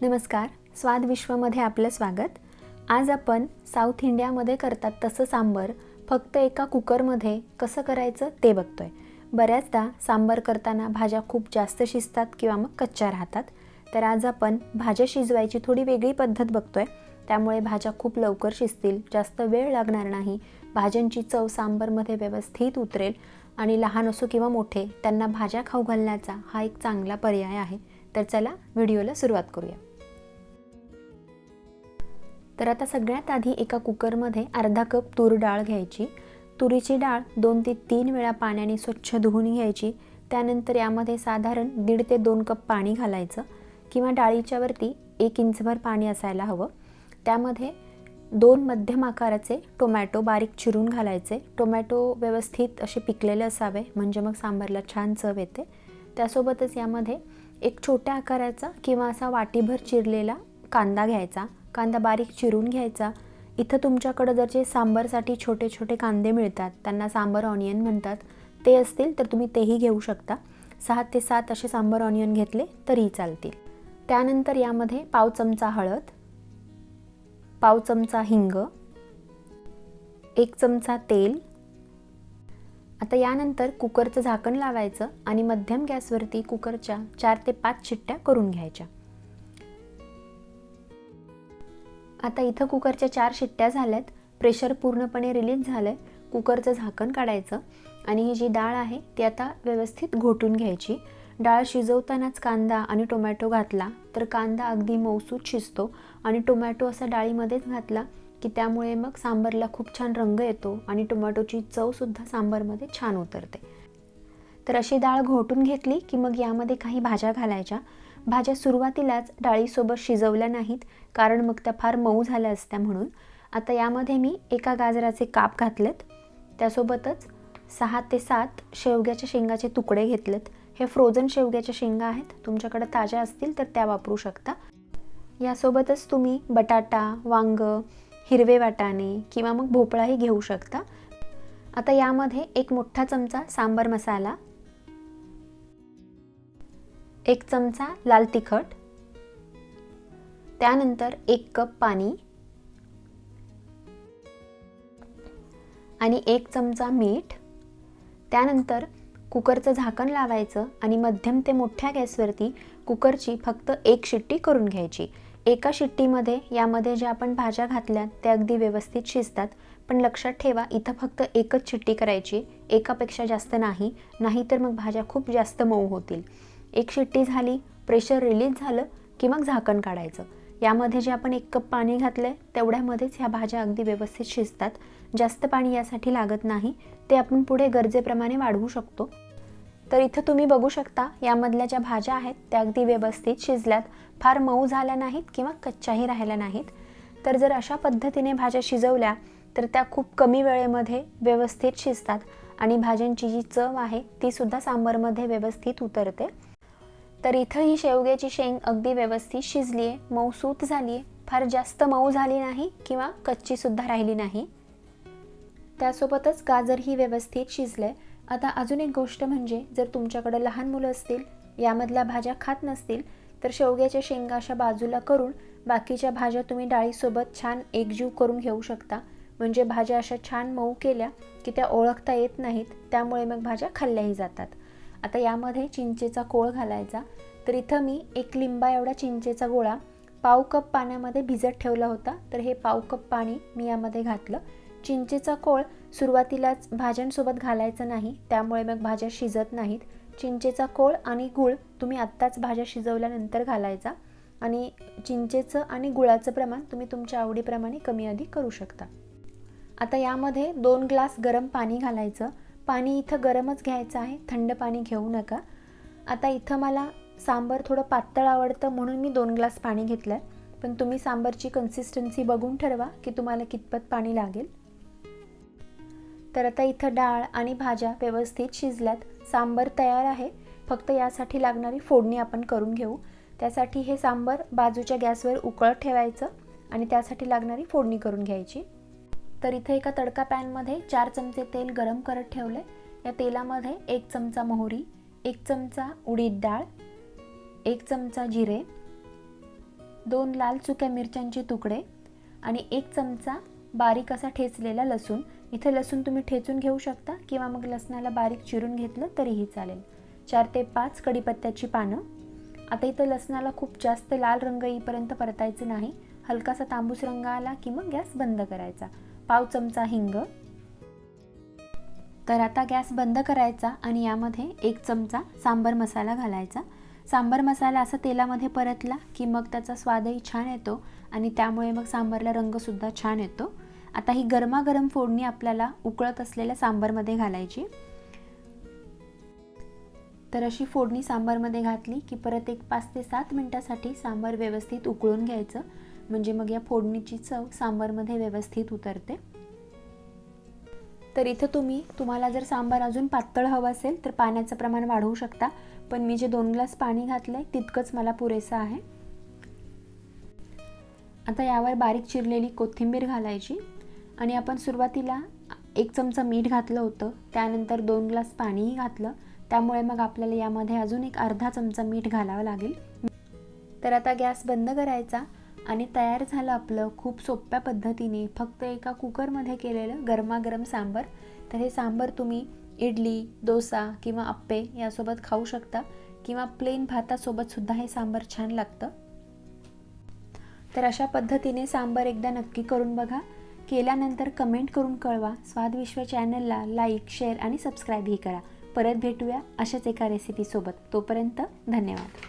नमस्कार, स्वाद विश्वमध्ये आपलं स्वागत। आज आपण साऊथ इंडियामध्ये करतात तसं सांबर फक्त एका कुकरमध्ये कसं करायचं ते बघतोय। बऱ्याचदा सांबर करताना भाज्या खूप जास्त शिजतात किंवा मग कच्च्या राहतात। तर आज आपण भाज्या शिजवायची थोडी वेगळी पद्धत बघतोय। त्यामुळे भाज्या खूप लवकर शिजतील, जास्त वेळ लागणार नाही, भाज्यांची चव सांबरमध्ये व्यवस्थित उतरेल आणि लहान असो किंवा मोठे त्यांना भाज्या खाऊ घालण्याचा हा एक चांगला पर्याय आहे। तर चला व्हिडिओला सुरुवात करूया। तर आता सगळ्यात आधी एका कुकरमध्ये अर्धा कप तूर डाळ घ्यायची। तुरीची डाळ 2 ते 3 वेळा पाण्याने स्वच्छ धुवून घ्यायची। त्यानंतर यामध्ये साधारण 1.5 ते 2 कप पाणी घालायचं किंवा डाळीच्या वरती 1 इंचभर पाणी असायला हवं। त्यामध्ये 2 मध्यम आकाराचे टोमॅटो बारीक चिरून घालायचे। टोमॅटो व्यवस्थित असे पिकलेले असावे म्हणजे मग सांबरला छान चव येते। त्यासोबतच यामध्ये एक छोट्या आकाराचा किंवा असा वाटीभर चिरलेला कांदा घ्यायचा। कांदा बारीक चिरून घ्यायचा। इथं तुमच्याकडे जर जे सांबरसाठी छोटे छोटे कांदे मिळतात त्यांना सांबर ऑनियन म्हणतात, ते असतील तर तुम्ही तेही घेऊ शकता। 6 ते 7 असे सांबर ऑनियन घेतले तरीही चालतील। त्यानंतर यामध्ये पाव चमचा हळद, पाव चमचा हिंग, 1 चमचा तेल। आता यानंतर कुकरचं झाकण लावायचं आणि मध्यम गॅसवरती कुकरच्या 4 ते 5 शिट्ट्या करून घ्यायच्या। आता इथं कुकरच्या 4 शिट्ट्या झाल्यात, प्रेशर पूर्णपणे रिलीज झालंय। कुकरचं झाकण काढायचं आणि ही जी डाळ आहे ती आता व्यवस्थित घोटून घ्यायची। डाळ शिजवतानाच कांदा आणि टोमॅटो घातला तर कांदा अगदी मऊसूत शिजतो आणि टोमॅटो असा डाळीमध्येच घातला की त्यामुळे मग सांबरला खूप छान रंग येतो आणि टोमॅटोची चव सुद्धा सांबरमध्ये छान उतरते। तर अशी डाळ घोटून घेतली की मग यामध्ये काही भाज्या घालायच्या। भाज्या सुरुवातीलाच डाळीसोबत शिजवल्या नाहीत कारण मग त्या फार मऊ झाल्या असत्या म्हणून। आता यामध्ये मी एका गाजराचे काप घातलेत। त्यासोबतच 6 ते 7 शेवग्याच्या शेंगाचे तुकडे घेतलेत। हे फ्रोझन शेवग्याच्या शेंगा आहेत, तुमच्याकडे ताज्या असतील तर त्या वापरू शकता। यासोबतच तुम्ही बटाटा, वांग, हिरवे वाटाणे किंवा मग भोपळाही घेऊ शकता। आता यामध्ये एक मोठा चमचा सांबर मसाला, 1 चमचा लाल तिखट, त्यानंतर 1 कप पाणी आणि 1 चमचा मीठ। त्यानंतर कुकरचं झाकण लावायचं आणि मध्यम ते मोठ्या गॅसवरती कुकरची फक्त 1 शिट्टी करून घ्यायची। एका शिट्टीमध्ये यामध्ये ज्या आपण भाज्या घातल्यात त्या अगदी व्यवस्थित शिजतात, पण लक्षात ठेवा इथं फक्त 1च शिट्टी करायची, एकापेक्षा जास्त नाही, नाहीतर मग भाज्या खूप जास्त मऊ होतील। 1 शिट्टी झाली, प्रेशर रिलीज झालं की मग झाकण काढायचं। यामध्ये जे आपण 1 कप पाणी घातलंय तेवढ्यामध्येच ह्या भाज्या अगदी व्यवस्थित शिजतात। जास्त पाणी यासाठी लागत नाही, ते आपण पुढे गरजेप्रमाणे वाढवू शकतो। तर इथं तुम्ही बघू शकता यामधल्या ज्या भाज्या आहेत त्या अगदी व्यवस्थित शिजल्यात, फार मऊ झाल्या नाहीत किंवा कच्च्याही राहिल्या नाहीत। तर जर अशा पद्धतीने भाज्या शिजवल्या तर त्या खूप कमी वेळेमध्ये व्यवस्थित शिजतात आणि भाज्यांची जी चव आहे ती सुद्धा सांबरमध्ये व्यवस्थित उतरते। तर इथं ही शेवग्याची शेंग अगदी व्यवस्थित शिजली आहे, मऊसूत झाली आहे, फार जास्त मऊ झाली नाही किंवा कच्ची सुद्धा राहिली नाही। त्यासोबतच गाजर ही व्यवस्थित शिजले। आता अजून एक गोष्ट म्हणजे जर तुमच्याकडे लहान मुलं असतील, यामधल्या भाज्या खात नसतील तर शेवग्याच्या शेंगा अशा बाजूला करून बाकीच्या भाज्या तुम्ही डाळीसोबत छान एकजीव करून घेऊ शकता। म्हणजे भाज्या अशा छान मऊ केल्या की त्या ओळखता येत नाहीत, त्यामुळे मग भाज्या खाल्ल्याही जातात। आता यामध्ये चिंचेचा कोळ घालायचा। तर इथं मी 1 लिंबा एवढा चिंचेचा गोळा पाव कप पाण्यामध्ये भिजत ठेवला होता, तर हे पाव कप पाणी मी यामध्ये घातलं। चिंचेचा कोळ सुरुवातीलाच भाज्यांसोबत घालायचं नाही, त्यामुळे मग भाज्या शिजत नाहीत। चिंचेचा कोळ आणि गूळ तुम्ही आत्ताच भाज्या शिजवल्यानंतर घालायचा आणि चिंचेचं आणि गुळाचं प्रमाण तुम्ही तुमच्या आवडीप्रमाणे कमी अधिक करू शकता। आता यामध्ये 2 ग्लास गरम पाणी घालायचं। पाणी इथं गरमच घ्यायचं आहे, थंड पाणी घेऊ नका। आता इथं मला सांबर थोडं पातळ आवडतं म्हणून मी 2 ग्लास पाणी घेतलंय, पण तुम्ही सांबरची कन्सिस्टन्सी बघून ठरवा की तुम्हाला कितपत पाणी लागेल। तर आता इथं डाळ आणि भाज्या व्यवस्थित शिजल्यात, सांबर तयार आहे। फक्त यासाठी लागणारी फोडणी आपण करून घेऊ। त्यासाठी हे सांबर बाजूच्या गॅसवर उकळत ठेवायचं आणि त्यासाठी लागणारी फोडणी करून घ्यायची। तर इथे एका तडका पॅनमध्ये 4 चमचे तेल गरम करत ठेवले। या तेलामध्ये 1 चमचा मोहरी, 1 चमचा उडीद डाळ, 1 चमचा जिरे, 2 लाल सुक्या मिरच्यांचे तुकडे आणि 1 चमचा बारीक असा ठेचलेला लसूण. इथे लसूण तुम्ही ठेचून घेऊ शकता किंवा मग लसणाला बारीक चिरून घेतलं तरीही चालेल. 4 ते 5 कढीपत्त्याची पानं. आता इथं लसणाला खूप जास्त लाल रंग येईपर्यंत परतायचं नाही. हलकासा तांबूस रंग आला की मग गॅस बंद करायचा. पाव चमचा हिंग. तर आता गॅस बंद करायचा आणि यामध्ये 1 चमचा सांबर मसाला घालायचा. सांबर मसाला असा तेलामध्ये परतला की मग त्याचा स्वादही छान येतो आणि त्यामुळे मग सांबरला रंगसुद्धा छान येतो. आता ही गरमागरम फोडणी आपल्याला उकळत असलेल्या सांबरमध्ये घालायची. तर अशी फोडणी सांबरमध्ये घातली की परत एक 5 ते 7 मिनिटासाठी सांबर व्यवस्थित उकळून घ्यायचं, म्हणजे मग या फोडणीची चव सांबरमध्ये व्यवस्थित उतरते. तर इथं तुम्हाला जर सांबार अजून पातळ हवं असेल तर पाण्याचं प्रमाण वाढवू शकता, पण मी जे 2 ग्लास पाणी घातलंय तितकंच मला पुरेसं आहे. आता यावर बारीक चिरलेली कोथिंबीर घालायची आणि आपण सुरुवातीला 1 चमचा मीठ घातलं होतं, त्यानंतर 2 ग्लास पाणीही घातलं, त्यामुळे मग आपल्याला यामध्ये अजून एक अर्धा चमचा मीठ घालावं लागेल. तर आता गॅस बंद करायचा आणि तयार झालं आपलं खूप सोप्या पद्धतीने फक्त एका कुकरमध्ये केलेलं गरमागरम सांबर. तर हे सांबर तुम्ही इडली, डोसा किंवा अप्पे यासोबत खाऊ शकता किंवा प्लेन भातासोबत सुद्धा हे सांबर छान लागतं. तर अशा पद्धतीने सांबर एकदा नक्की करून बघा. केल्यानंतर कमेंट करून कळवा. स्वादविश्व चॅनलला लाईक, शेअर आणि सबस्क्राईबही करा. परत भेटूया अशाच एका रेसिपीसोबत. तोपर्यंत धन्यवाद.